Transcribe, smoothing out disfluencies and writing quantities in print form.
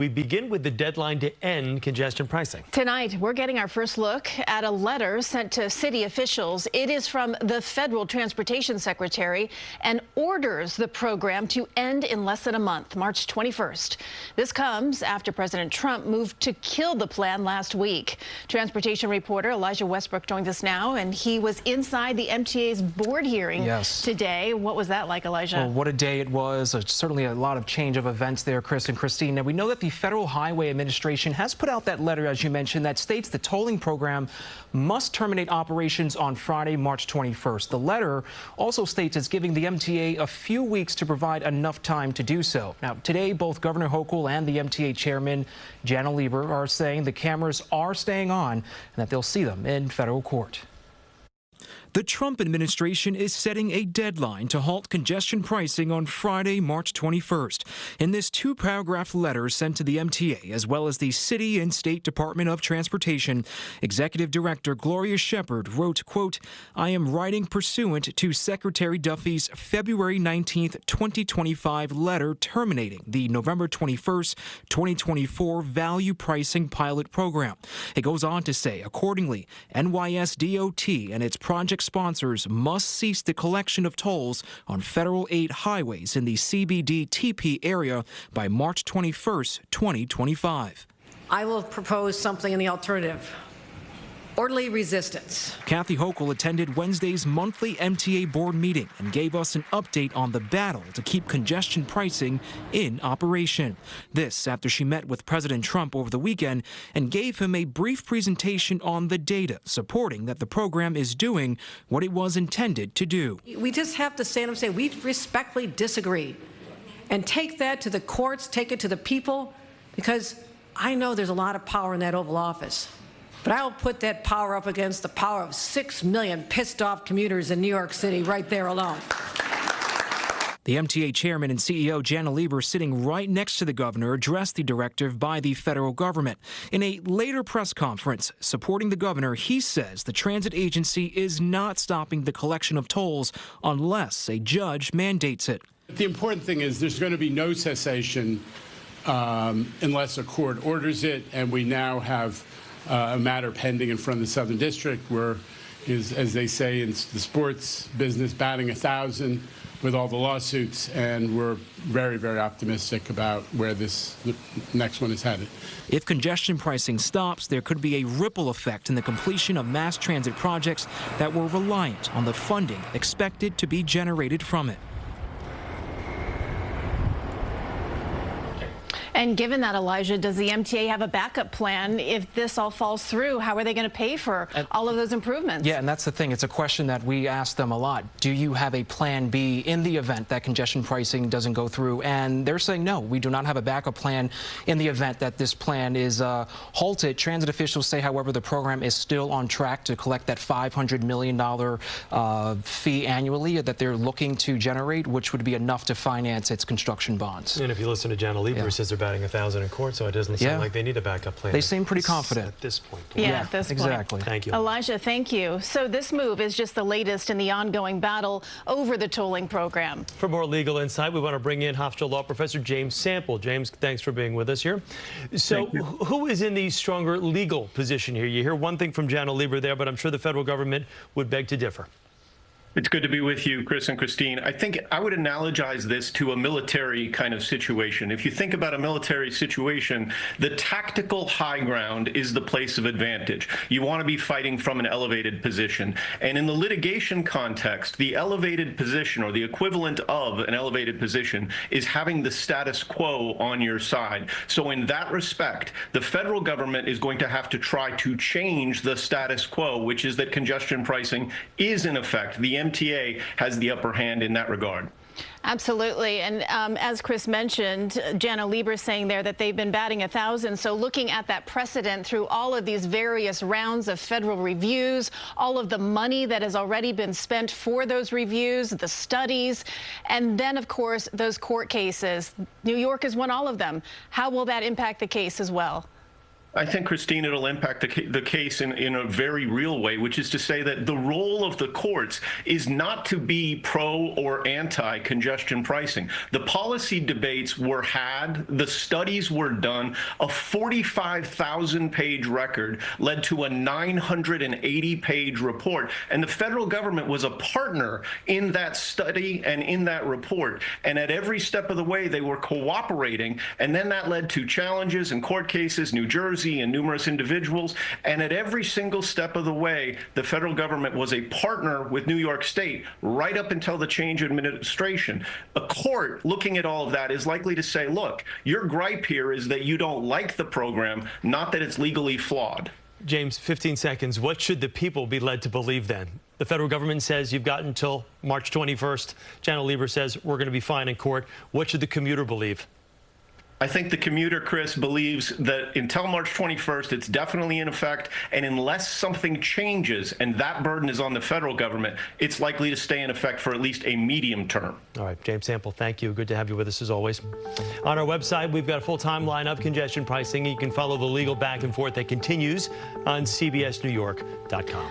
We begin with the deadline to end congestion pricing. Tonight, we're getting our first look at a letter sent to city officials. It is from the federal transportation secretary and orders the program to end in less than a month, March 21st. This comes after President Trump moved to kill the plan last week. Transportation reporter Westbrook joins us now, and he was inside the MTA's board hearing today. What was that like, Elijah? Well, what a day it was. Certainly a lot of change of events there, Chris and Christine. Now, we know that the Federal Highway Administration has put out that letter, as you mentioned, that states the tolling program must terminate operations on Friday, March 21st. The letter also states it's giving the MTA a few weeks to provide enough time to do so. Now, today, both Governor Hochul and the MTA chairman, Janno, Lieber, are saying the cameras are staying on and that they'll see them in federal court. The Trump administration is setting a deadline to halt congestion pricing on Friday, March 21st. In this two-paragraph letter sent to the MTA, as well as the City and State Department of Transportation, Executive Director Gloria Shepard wrote, quote, "I am writing pursuant to Secretary Duffy's February 19th, 2025 letter terminating the November 21st, 2024 value pricing pilot program." It goes on to say, accordingly, NYSDOT and its project sponsors must cease the collection of tolls on federal aid highways in the CBD-TP area by March 21st, 2025. I will propose something in the alternative. Orderly resistance. Kathy Hochul attended Wednesday's monthly MTA board meeting and gave us an update on the battle to keep congestion pricing in operation. This after she met with President Trump over the weekend and gave him a brief presentation on the data supporting that the program is doing what it was intended to do. We just have to stand up and say we respectfully disagree and take that to the courts, take it to the people, because I know there's a lot of power in that Oval Office. But I'll put that power up against the power of 6 million pissed-off commuters in New York City right there alone. The MTA chairman and CEO, Janno, Lieber, sitting right next to the governor, addressed the directive by the federal government. In a later press conference supporting the governor, he says the transit agency is not stopping the collection of tolls unless a judge mandates it. The important thing is there's going to be no cessation unless a court orders it, and we now have a matter pending in front of the Southern District where, as they say in the sports business, batting 1,000 with all the lawsuits, and we're very, very optimistic about where the next one is headed. If congestion pricing stops, there could be a ripple effect in the completion of mass transit projects that were reliant on the funding expected to be generated from it. And given that, Elijah, does the MTA have a backup plan if this all falls through? How are they going to pay for all of those improvements? Yeah, and that's the thing. It's a question that we ask them a lot. Do you have a plan B in the event that congestion pricing doesn't go through? And they're saying, no, we do not have a backup plan in the event that this plan is halted. Transit officials say, however, the program is still on track to collect that $500 million fee annually that they're looking to generate, which would be enough to finance its construction bonds. And if you listen to Janno, Lieber, he says they're batting 1,000 in court, so it doesn't sound like they need a backup plan. They seem pretty confident at this point. Yeah, at this point. Exactly. Thank you. Elijah, thank you. So this move is just the latest in the ongoing battle over the tolling program. For more legal insight, we want to bring in Hochul law professor James Sample. James, thanks for being with us here. So who is in the stronger legal position here? You hear one thing from Janno, Lieber there, but I'm sure the federal government would beg to differ. It's good to be with you, Chris and Christine. I think I would analogize this to a military kind of situation. If you think about a military situation, the tactical high ground is the place of advantage. You want to be fighting from an elevated position. And in the litigation context, the elevated position, or the equivalent of an elevated position, is having the status quo on your side. So in that respect, the federal government is going to have to try to change the status quo, which is that congestion pricing is in effect. The MTA has the upper hand in that regard. Absolutely. And as Chris mentioned, Janno, Lieber saying there that they've been batting 1,000. So looking at that precedent through all of these various rounds of federal reviews, all of the money that has already been spent for those reviews, the studies, and then, of course, those court cases. New York has won all of them. How will that impact the case as well? I think, Christine, it'll impact the case in a very real way, which is to say that the role of the courts is not to be pro or anti-congestion pricing. The policy debates were had, the studies were done, a 45,000-page record led to a 980-page report, and the federal government was a partner in that study and in that report. And at every step of the way, they were cooperating, and then that led to challenges and court cases, New Jersey, and numerous individuals. And at every single step of the way, the federal government was a partner with New York State right up until the change of administration. A court looking at all of that is likely to say, look, your gripe here is that you don't like the program, not that it's legally flawed. James, 15 seconds. What should the people be led to believe then? The federal government says you've got until March 21st. Janno Lieber says we're going to be fine in court. What should the commuter believe? I think the commuter, Chris, believes that until March 21st, it's definitely in effect. And unless something changes, and that burden is on the federal government, it's likely to stay in effect for at least a medium term. All right, James Sample, thank you. Good to have you with us as always. On our website, we've got a full timeline of congestion pricing. You can follow the legal back and forth that continues on CBSNewYork.com.